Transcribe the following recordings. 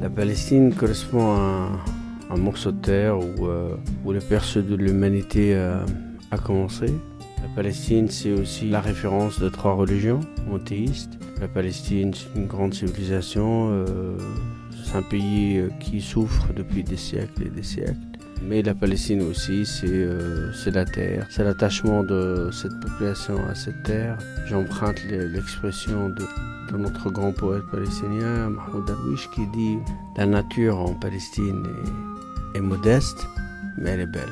La Palestine correspond à un morceau de terre où le percée de l'humanité a commencé. La Palestine, c'est aussi la référence de 3 religions monothéistes. La Palestine, c'est une grande civilisation. C'est un pays qui souffre depuis des siècles et des siècles. Mais la Palestine aussi, c'est la terre. C'est l'attachement de cette population à cette terre. J'emprunte l'expression de notre grand poète palestinien, Mahmoud Darwish, qui dit « La nature en Palestine est modeste, mais elle est belle ».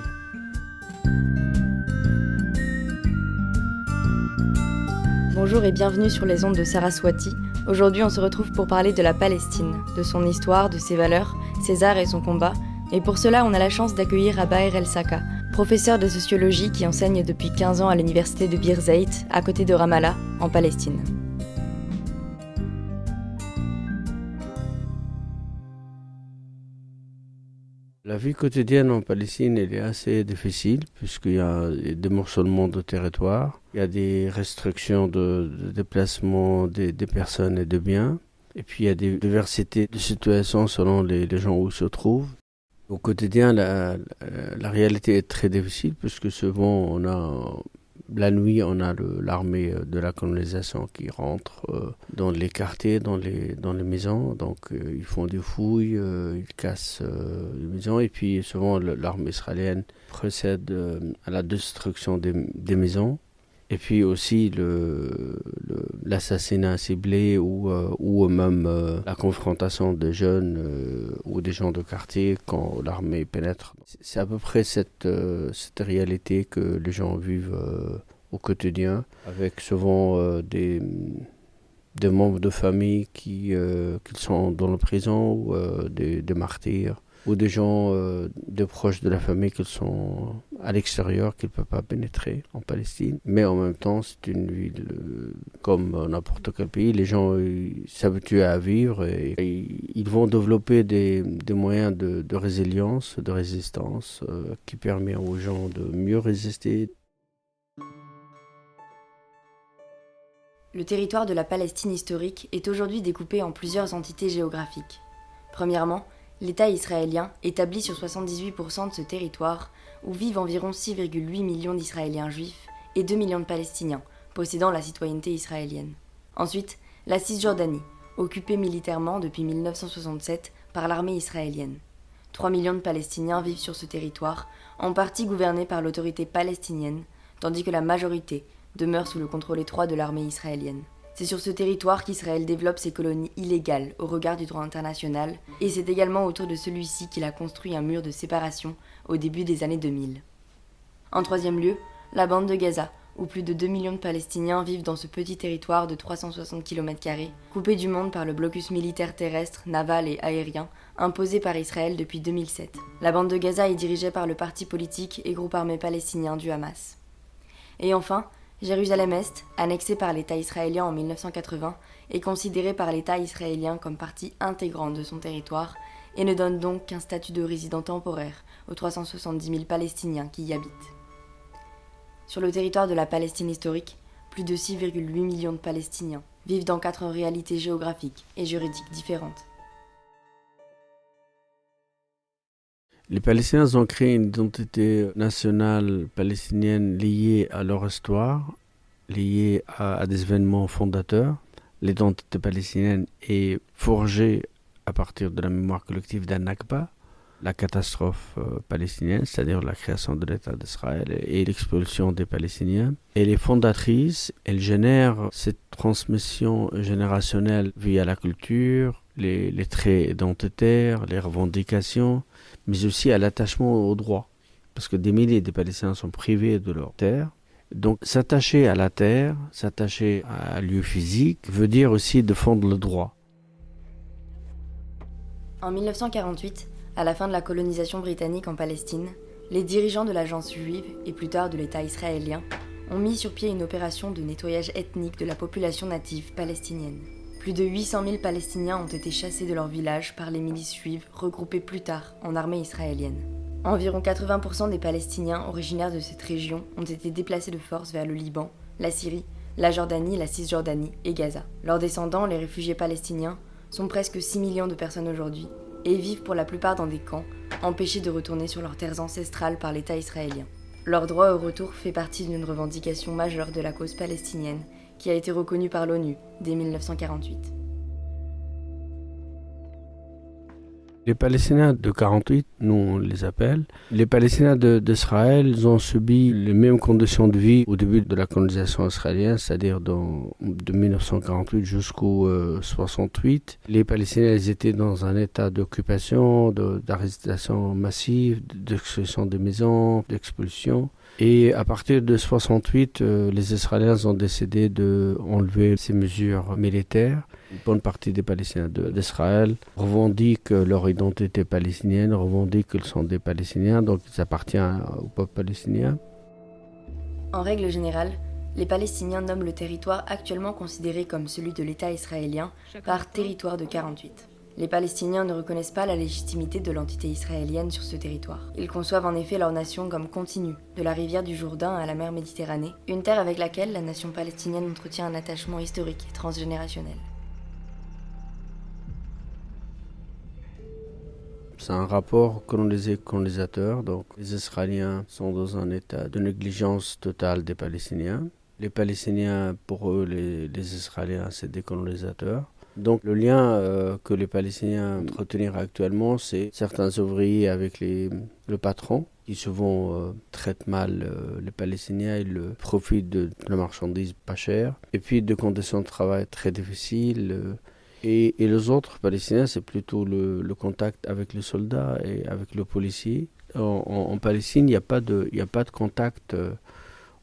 Bonjour et bienvenue sur les ondes de Saraswati. Aujourd'hui, on se retrouve pour parler de la Palestine, de son histoire, de ses valeurs, ses arts et son combat. Et pour cela, on a la chance d'accueillir Abaer El-Saka, professeur de sociologie qui enseigne depuis 15 ans à l'université de Birzeit, à côté de Ramallah, en Palestine. La vie quotidienne en Palestine, elle est assez difficile puisqu'il y a des morcellements de territoire, il y a des restrictions de déplacement des personnes et des biens, et puis il y a des diversités de situations selon les gens où ils se trouvent. Au quotidien, la réalité est très difficile puisque souvent la nuit, on a l'armée de la colonisation qui rentre dans les quartiers, dans les maisons. Donc, ils font des fouilles, ils cassent les maisons. Et puis, souvent, l'armée israélienne procède à la destruction des maisons. Et puis aussi l'assassinat ciblé ou même la confrontation des jeunes ou des gens de quartier quand l'armée pénètre. C'est à peu près cette réalité que les gens vivent au quotidien, avec souvent des membres de famille qui sont dans la prison ou des martyrs, ou des gens, des proches de la famille qui sont à l'extérieur, qui ne peuvent pas pénétrer en Palestine. Mais en même temps, c'est une ville comme n'importe quel pays. Les gens s'habituent à vivre et ils vont développer des moyens de résilience, de résistance, qui permettent aux gens de mieux résister. Le territoire de la Palestine historique est aujourd'hui découpé en plusieurs entités géographiques. Premièrement, l'État israélien, établi sur 78% de ce territoire, où vivent environ 6,8 millions d'Israéliens juifs et 2 millions de Palestiniens, possédant la citoyenneté israélienne. Ensuite, la Cisjordanie, occupée militairement depuis 1967 par l'armée israélienne. 3 millions de Palestiniens vivent sur ce territoire, en partie gouverné par l'autorité palestinienne, tandis que la majorité demeure sous le contrôle étroit de l'armée israélienne. C'est sur ce territoire qu'Israël développe ses colonies illégales au regard du droit international, et c'est également autour de celui-ci qu'il a construit un mur de séparation au début des années 2000. En troisième lieu, la bande de Gaza, où plus de 2 millions de Palestiniens vivent dans ce petit territoire de 360 km², coupé du monde par le blocus militaire terrestre, naval et aérien, imposé par Israël depuis 2007. La bande de Gaza est dirigée par le parti politique et groupe armé palestinien du Hamas. Et enfin, Jérusalem-Est, annexée par l'État israélien en 1980, est considérée par l'État israélien comme partie intégrante de son territoire et ne donne donc qu'un statut de résident temporaire aux 370 000 Palestiniens qui y habitent. Sur le territoire de la Palestine historique, plus de 6,8 millions de Palestiniens vivent dans 4 réalités géographiques et juridiques différentes. Les Palestiniens ont créé une identité nationale palestinienne liée à leur histoire, liée à des événements fondateurs. L'identité palestinienne est forgée à partir de la mémoire collective d'Al-Nakba, la catastrophe palestinienne, c'est-à-dire la création de l'État d'Israël et l'expulsion des Palestiniens. Elle est fondatrice, elle génère cette transmission générationnelle via la culture, les traits identitaires, les revendications, mais aussi à l'attachement aux droits. Parce que des milliers de Palestiniens sont privés de leur terre. Donc s'attacher à la terre, s'attacher à un lieu physique, veut dire aussi défendre le droit. En 1948, à la fin de la colonisation britannique en Palestine, les dirigeants de l'agence juive et plus tard de l'État israélien ont mis sur pied une opération de nettoyage ethnique de la population native palestinienne. Plus de 800 000 Palestiniens ont été chassés de leur village par les milices juives regroupées plus tard en armée israélienne. Environ 80% des Palestiniens originaires de cette région ont été déplacés de force vers le Liban, la Syrie, la Jordanie, la Cisjordanie et Gaza. Leurs descendants, les réfugiés palestiniens, sont presque 6 millions de personnes aujourd'hui, et vivent pour la plupart dans des camps, empêchés de retourner sur leurs terres ancestrales par l'État israélien. Leur droit au retour fait partie d'une revendication majeure de la cause palestinienne, qui a été reconnue par l'ONU dès 1948. Les Palestiniens de 1948, nous on les appelle, les Palestiniens d'Israël, ils ont subi les mêmes conditions de vie au début de la colonisation israélienne, c'est-à-dire de 1948 jusqu'au 68. Les Palestiniens ils étaient dans un état d'occupation, d'arrestation massive, d'expulsion des maisons, d'expulsion. Et à partir de 68, les Israéliens ont décidé d'enlever ces mesures militaires. Une bonne partie des Palestiniens d'Israël revendiquent leur identité palestinienne, revendiquent qu'ils sont des Palestiniens, donc ils appartiennent au peuple palestinien. En règle générale, les Palestiniens nomment le territoire actuellement considéré comme celui de l'État israélien par territoire de 48. Les Palestiniens ne reconnaissent pas la légitimité de l'entité israélienne sur ce territoire. Ils conçoivent en effet leur nation comme continue, de la rivière du Jourdain à la mer Méditerranée, une terre avec laquelle la nation palestinienne entretient un attachement historique et transgénérationnel. C'est un rapport colonisé-colonisateur, donc les Israéliens sont dans un état de négligence totale des Palestiniens. Les Palestiniens, pour eux, les Israéliens, c'est des colonisateurs. Donc le lien que les Palestiniens entretiennent actuellement, c'est certains ouvriers avec le patron qui souvent traitent mal les Palestiniens, ils profitent de la marchandise pas chère et puis de conditions de travail très difficiles. Et les autres Palestiniens, c'est plutôt le contact avec les soldats et avec le policier. En Palestine, il n'y a pas de contact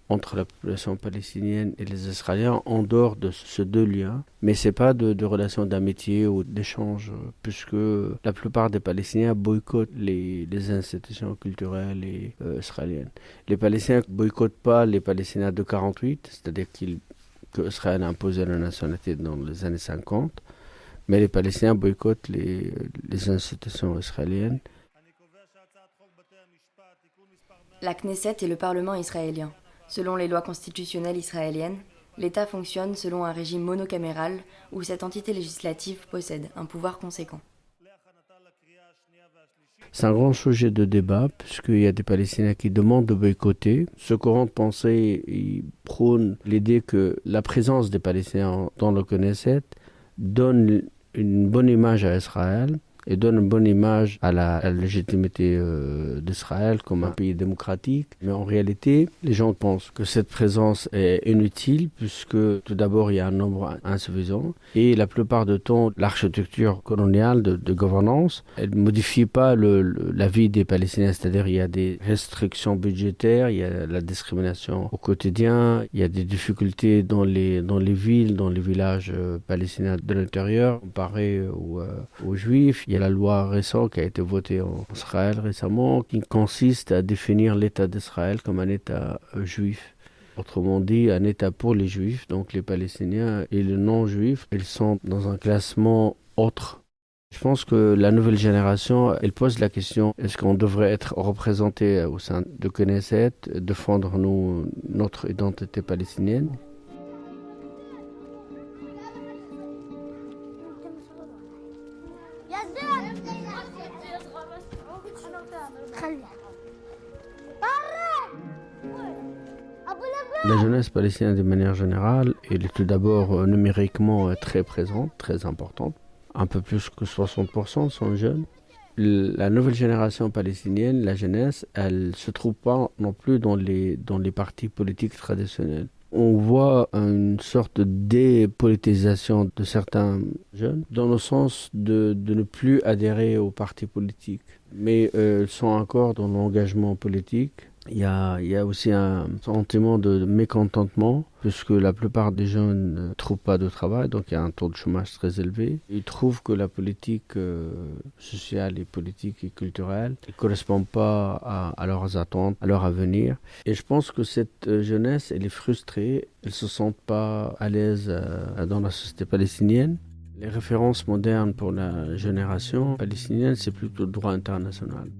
entre la population palestinienne et les Israéliens en dehors de ces deux liens. Mais ce n'est pas de relation d'amitié ou d'échange, puisque la plupart des Palestiniens boycottent les institutions culturelles israéliennes. Les Palestiniens ne boycottent pas les Palestiniens de 1948, c'est-à-dire qu'Israël a imposé la nationalité dans les années 50, mais les Palestiniens boycottent les institutions israéliennes. La Knesset est le Parlement israélien. Selon les lois constitutionnelles israéliennes, l'État fonctionne selon un régime monocaméral où cette entité législative possède un pouvoir conséquent. C'est un grand sujet de débat puisqu'il y a des Palestiniens qui demandent de boycotter. Ce courant de pensée il prône l'idée que la présence des Palestiniens dans le Knesset donne une bonne image à Israël et donne une bonne image à la légitimité d'Israël comme un pays démocratique. Mais en réalité, les gens pensent que cette présence est inutile puisque tout d'abord, il y a un nombre insuffisant et la plupart du temps, l'architecture coloniale de gouvernance, elle ne modifie pas la vie des Palestiniens. C'est-à-dire il y a des restrictions budgétaires, il y a la discrimination au quotidien, il y a des difficultés dans les villes, dans les villages palestiniens de l'intérieur comparé aux Juifs. Il y a la loi récente qui a été votée en Israël récemment qui consiste à définir l'État d'Israël comme un État juif. Autrement dit, un État pour les Juifs, donc les Palestiniens et les non-Juifs, ils sont dans un classement autre. Je pense que la nouvelle génération, elle pose la question, est-ce qu'on devrait être représenté au sein de Knesset, défendre notre identité palestinienne ? La jeunesse palestinienne de manière générale, elle est tout d'abord numériquement très présente, très importante. Un peu plus que 60% sont jeunes. La nouvelle génération palestinienne, la jeunesse, elle ne se trouve pas non plus dans les partis politiques traditionnels. On voit une sorte de dépolitisation de certains jeunes, dans le sens de ne plus adhérer aux partis politiques. Mais ils sont encore dans l'engagement politique. Il y a aussi un sentiment de mécontentement, puisque la plupart des jeunes ne trouvent pas de travail, donc il y a un taux de chômage très élevé. Ils trouvent que la politique sociale et politique et culturelle ne correspond pas à leurs attentes, à leur avenir. Et je pense que cette jeunesse, elle est frustrée, elle ne se sent pas à l'aise dans la société palestinienne. Les références modernes pour la génération palestinienne, c'est plutôt le droit international.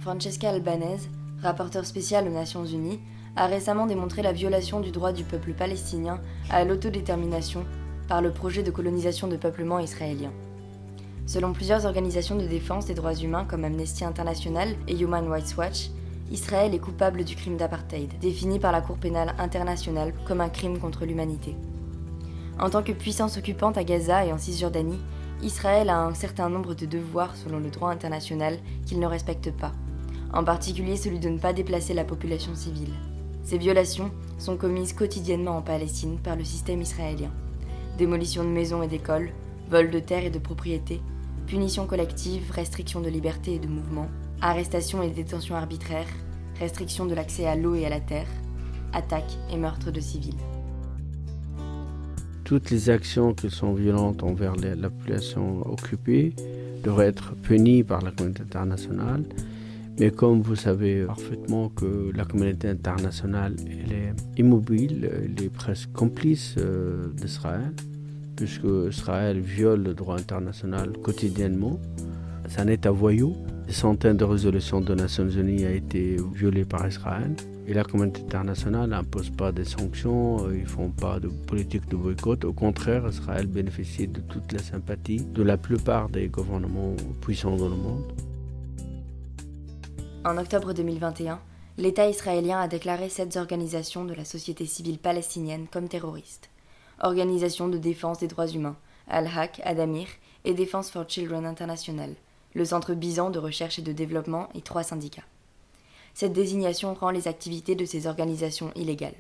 Francesca Albanese, rapporteure spéciale aux Nations Unies, a récemment démontré la violation du droit du peuple palestinien à l'autodétermination par le projet de colonisation de peuplement israélien. Selon plusieurs organisations de défense des droits humains comme Amnesty International et Human Rights Watch, Israël est coupable du crime d'apartheid, défini par la Cour pénale internationale comme un crime contre l'humanité. En tant que puissance occupante à Gaza et en Cisjordanie, Israël a un certain nombre de devoirs selon le droit international qu'il ne respecte pas, en particulier celui de ne pas déplacer la population civile. Ces violations sont commises quotidiennement en Palestine par le système israélien. Démolition de maisons et d'écoles, vol de terres et de propriétés, punitions collectives, restrictions de liberté et de mouvement, arrestations et détentions arbitraires, restrictions de l'accès à l'eau et à la terre, attaques et meurtres de civils. Toutes les actions qui sont violentes envers la population occupée devraient être punies par la communauté internationale. Mais comme vous savez parfaitement que la communauté internationale elle est immobile, elle est presque complice d'Israël, puisque Israël viole le droit international quotidiennement. C'est un État voyou. Des centaines de résolutions des Nations Unies ont été violées par Israël. Et la communauté internationale n'impose pas des sanctions, ils ne font pas de politique de boycott. Au contraire, Israël bénéficie de toute la sympathie de la plupart des gouvernements puissants dans le monde. En octobre 2021, l'État israélien a déclaré 7 organisations de la société civile palestinienne comme terroristes. Organisations de défense des droits humains, Al-Haq, Adamir et Defense for Children International, le Centre Bizan de recherche et de développement et 3 syndicats. Cette désignation rend les activités de ces organisations illégales.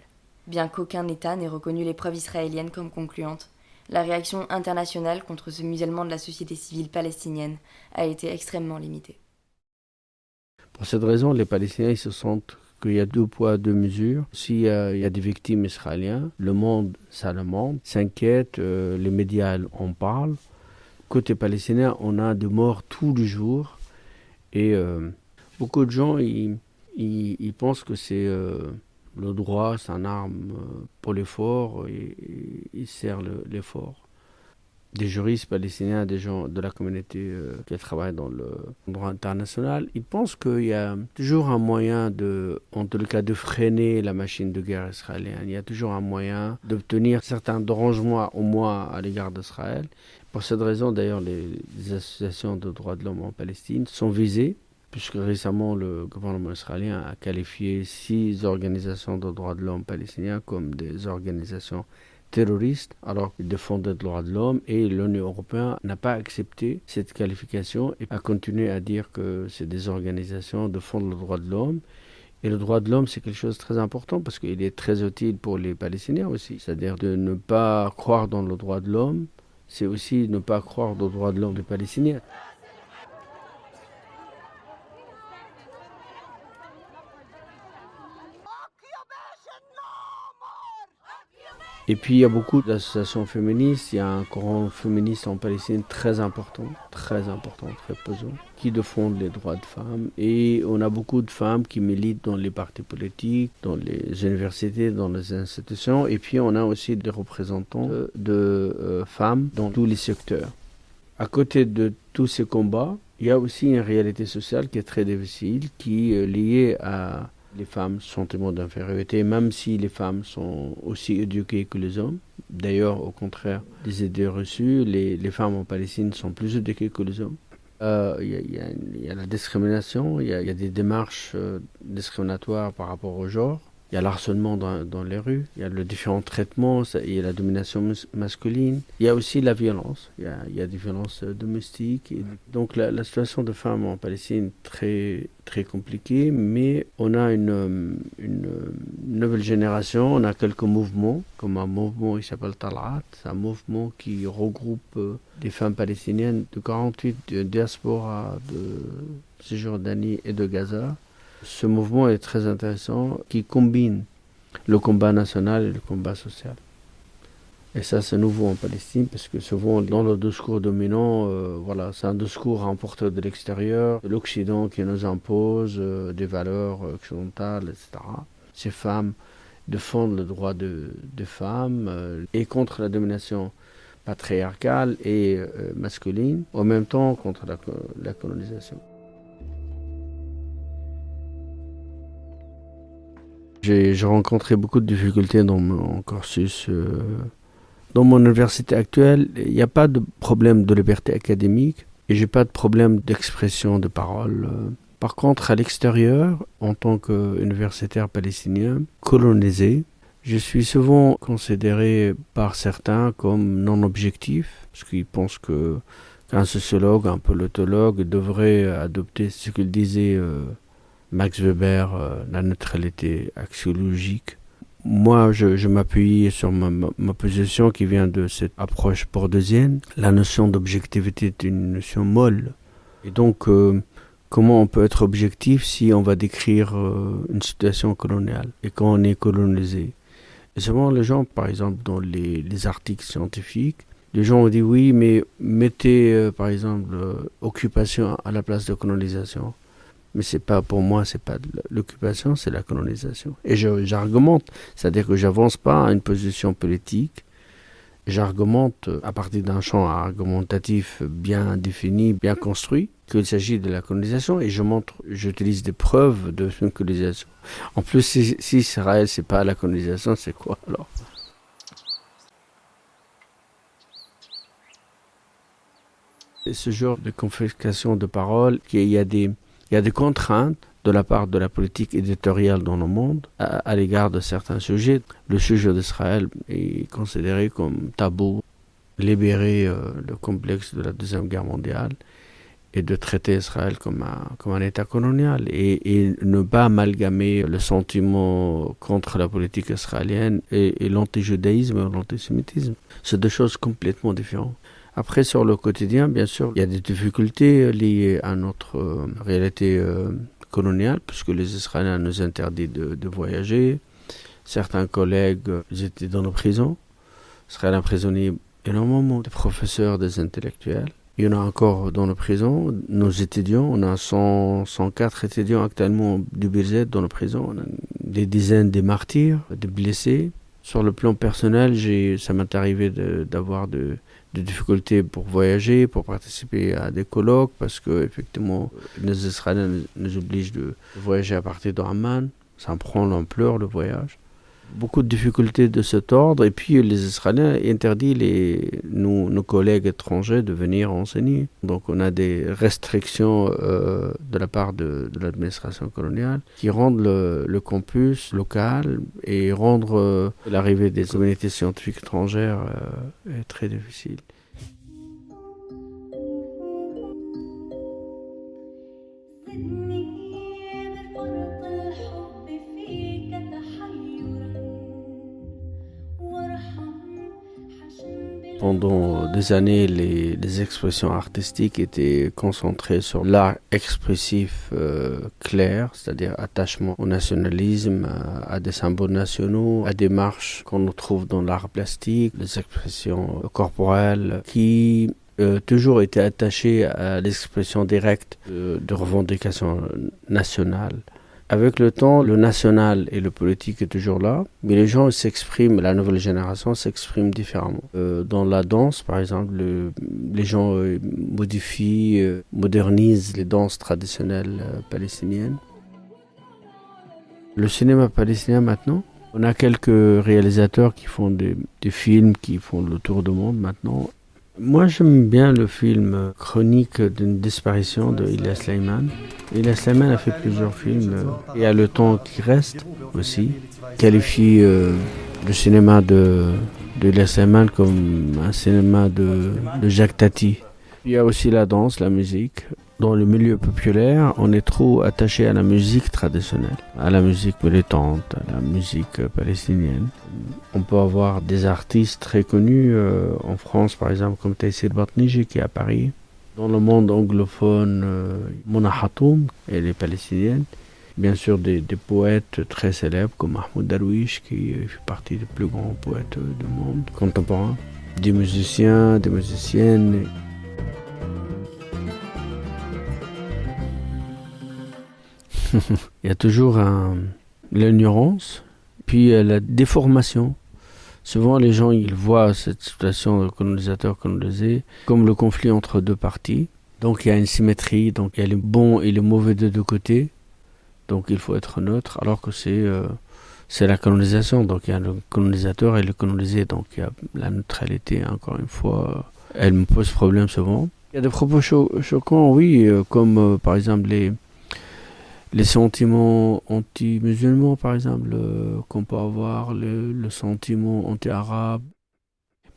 Bien qu'aucun État n'ait reconnu les preuves israéliennes comme concluantes, la réaction internationale contre ce musellement de la société civile palestinienne a été extrêmement limitée. Pour cette raison, les Palestiniens ils se sentent qu'il y a 2 poids, 2 mesures. S'il y a des victimes israéliennes, le monde, ça le monde, s'inquiète, les médias en parlent. Côté palestinien, on a des morts tous les jours et beaucoup de gens ils pensent que c'est le droit, c'est une arme pour les forts et ils servent les forts. Des juristes palestiniens, des gens de la communauté qui travaillent dans le droit international, ils pensent qu'il y a toujours un moyen en tout cas, de freiner la machine de guerre israélienne. Il y a toujours un moyen d'obtenir certains dérangements au moins à l'égard d'Israël. Pour cette raison, d'ailleurs, les associations de droits de l'homme en Palestine sont visées, puisque récemment, le gouvernement israélien a qualifié 6 organisations de droits de l'homme palestiniens comme des organisations terroristes, alors qu'ils défendent les droits de l'homme, et l'Union européenne n'a pas accepté cette qualification et a continué à dire que c'est des organisations de défendre le droit de l'homme. Et le droit de l'homme, c'est quelque chose de très important parce qu'il est très utile pour les Palestiniens aussi. C'est-à-dire de ne pas croire dans le droit de l'homme, c'est aussi ne pas croire dans le droit de l'homme des Palestiniens. Et puis il y a beaucoup d'associations féministes, il y a un courant féministe en Palestine très important, très pesant, qui défendent les droits de femmes. Et on a beaucoup de femmes qui militent dans les partis politiques, dans les universités, dans les institutions. Et puis on a aussi des représentants de femmes dans tous les secteurs. À côté de tous ces combats, il y a aussi une réalité sociale qui est très difficile, qui est liée à les femmes, sentiment d'infériorité, même si les femmes sont aussi éduquées que les hommes. D'ailleurs, au contraire des idées reçues, les femmes en Palestine sont plus éduquées que les hommes. Il y a la discrimination, il y a des démarches discriminatoires par rapport au genre. Il y a l'harcèlement dans les rues, il y a le différent traitement, il y a la domination masculine. Il y a aussi la violence, il y a des violences domestiques. Et donc la situation de femmes en Palestine est très, très compliquée, mais on a une nouvelle génération, on a quelques mouvements, comme un mouvement qui s'appelle Talat, c'est un mouvement qui regroupe des femmes palestiniennes de 48 diasporas de Cisjordanie et de Gaza. Ce mouvement est très intéressant, qui combine le combat national et le combat social. Et ça, c'est nouveau en Palestine, parce que souvent, dans le discours dominant, c'est un discours emporté de l'extérieur, de l'Occident qui nous impose des valeurs occidentales, etc. Ces femmes défendent le droit des femmes et contre la domination patriarcale et masculine, en même temps contre la colonisation. J'ai rencontré beaucoup de difficultés dans mon cursus. Dans mon université actuelle, il n'y a pas de problème de liberté académique et j'ai pas de problème d'expression de parole. Par contre, à l'extérieur, en tant qu'universitaire palestinien colonisé, je suis souvent considéré par certains comme non objectif, parce qu'ils pensent qu'un sociologue, un politologue devrait adopter ce qu'il disait Max Weber, la neutralité axiologique. Moi, je m'appuie sur ma position qui vient de cette approche bourdieusienne. La notion d'objectivité est une notion molle. Et donc, comment on peut être objectif si on va décrire une situation coloniale et quand on est colonisé? Et souvent, les gens, par exemple, dans les articles scientifiques, les gens ont dit oui, mais mettez, par exemple, occupation à la place de colonisation. Mais c'est pas, pour moi, c'est pas l'occupation, c'est la colonisation. Et j'argumente, c'est-à-dire que j'avance pas à une position politique. J'argumente à partir d'un champ argumentatif bien défini, bien construit, qu'il s'agit de la colonisation, et j'utilise des preuves de une colonisation. En plus, si Israël, c'est pas la colonisation, c'est quoi alors? Et ce genre de confiscation de parole, il y a des contraintes de la part de la politique éditoriale dans le monde à l'égard de certains sujets. Le sujet d'Israël est considéré comme tabou, libérer le complexe de la Deuxième Guerre mondiale et de traiter Israël comme un État colonial et ne pas amalgamer le sentiment contre la politique israélienne et l'antijudaïsme et l'antisémitisme. C'est deux choses complètement différentes. Après, sur le quotidien, bien sûr, il y a des difficultés liées à notre réalité coloniale, puisque les Israéliens nous interdisent de voyager. Certains collègues étaient dans nos prisons. Israël a emprisonné énormément de professeurs, des intellectuels. Il y en a encore dans nos prisons. Nos étudiants, on a 104 étudiants actuellement du BZ dans nos prisons. On a des dizaines de martyrs, des blessés. Sur le plan personnel, ça m'est arrivé d'avoir des difficultés pour voyager, pour participer à des colloques, parce que effectivement, les Israéliens nous obligent de voyager à partir d'Amman. Ça prend l'ampleur, le voyage. Beaucoup de difficultés de cet ordre, et puis les Israéliens interdisent nos collègues étrangers de venir enseigner. Donc on a des restrictions de la part de l'administration coloniale qui rendent le campus local et rendre l'arrivée des communautés scientifiques étrangères est très difficile. Pendant des années, les expressions artistiques étaient concentrées sur l'art expressif clair, c'est-à-dire attachement au nationalisme, à des symboles nationaux, à des marches qu'on trouve dans l'art plastique, des expressions corporelles qui toujours étaient attachées à l'expression directe de revendications nationales. Avec le temps, le national et le politique est toujours là, mais les gens s'expriment, la nouvelle génération s'exprime différemment. Dans la danse, par exemple, les gens modifient, modernisent les danses traditionnelles palestiniennes. Le cinéma palestinien maintenant, on a quelques réalisateurs qui font des films qui font le tour du monde maintenant. Moi, j'aime bien le film Chronique d'une disparition de Ilia Sleiman. Ilia Sleiman a fait plusieurs films. Il y a Le temps qui reste aussi. Qualifie le cinéma de Ilia Sleiman comme un cinéma de Jacques Tati. Il y a aussi la danse, la musique. Dans le milieu populaire, on est trop attaché à la musique traditionnelle, à la musique militante, à la musique palestinienne. On peut avoir des artistes très connus en France, par exemple, comme Taïsir Batniji qui est à Paris. Dans le monde anglophone, Mona Hatoum, elle est palestinienne. Bien sûr, des poètes très célèbres comme Mahmoud Darwish, qui fait partie des plus grands poètes du monde contemporain. Des musiciens, des musiciennes. Il y a toujours l'ignorance, puis la déformation. Souvent, les gens ils voient cette situation de colonisateur-colonisé comme le conflit entre deux parties. Donc, il y a une symétrie, donc il y a les bons et les mauvais de deux côtés. Donc, il faut être neutre, alors que c'est c'est la colonisation. Donc il y a le colonisateur et le colonisé. Donc il y a la neutralité, encore une fois, elle me pose problème souvent. Il y a des propos choquants, oui, comme par exemple les sentiments anti-musulmans, par exemple, qu'on peut avoir, le sentiment anti-arabe.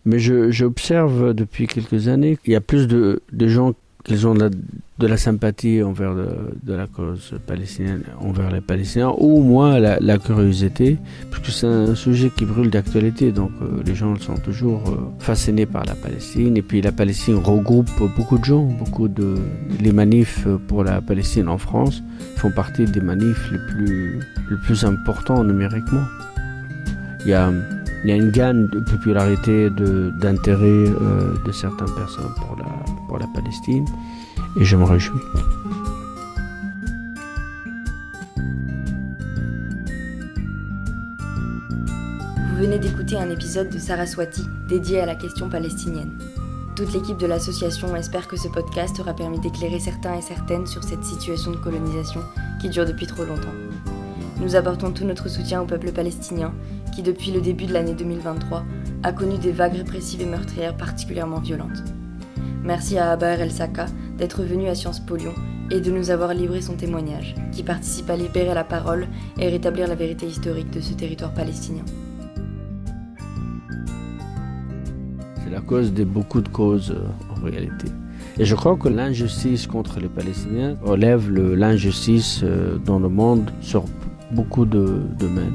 Mais j'observe depuis quelques années qu'il y a plus de gens qui ont de la sympathie envers de la cause palestinienne, envers les Palestiniens, ou moins la curiosité, parce que c'est un sujet qui brûle d'actualité, donc les gens sont toujours fascinés par la Palestine, et puis la Palestine regroupe beaucoup de gens, les manifs pour la Palestine en France font partie des manifs les plus importants numériquement. Il y a une gagne de popularité, d'intérêt de certaines personnes pour la Palestine, et je me réjouis. Vous venez d'écouter un épisode de Saraswati dédié à la question palestinienne. Toute l'équipe de l'association espère que ce podcast aura permis d'éclairer certains et certaines sur cette situation de colonisation qui dure depuis trop longtemps. Nous apportons tout notre soutien au peuple palestinien qui, depuis le début de l'année 2023, a connu des vagues répressives et meurtrières particulièrement violentes. Merci à Abaer El-Saka d'être venu à Sciences Po Lyon et de nous avoir livré son témoignage, qui participe à libérer la parole et rétablir la vérité historique de ce territoire palestinien. C'est la cause de beaucoup de causes en réalité. Et je crois que l'injustice contre les Palestiniens relève l'injustice dans le monde sur beaucoup de domaines.